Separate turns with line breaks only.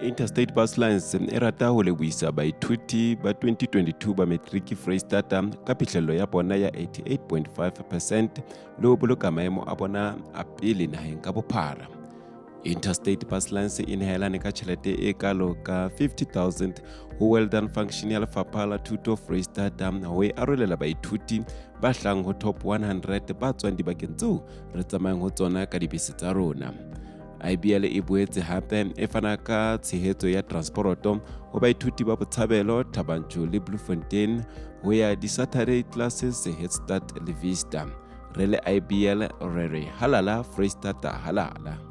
Interstate Bus Lines e rata ho lebohisa baithuti ba 2022 ba matriki Freistata ka phihlello ya bona ya 88.5% le ho boloka maemo a bona a pele naheng ka bophara. Interstate Bus Lines e nehelane ka tjhelete e kalo ka 50,000 ho Weldon Function ya Lefapha la Thuto Freistata ho e arolela baithuti ba hlang ho top 100 ba tswang dibakeng tseo re tsamayang ho tsona ka dibese tsa rona. IBL e boetse hape e fana ka tshehetso ya transporoto ho baithuti ba Botshabelo, Thabanchu le Bloemfontein ho ya di-Saturday classes Headstart le Vista. Re le IBL re re halala Freistata halala.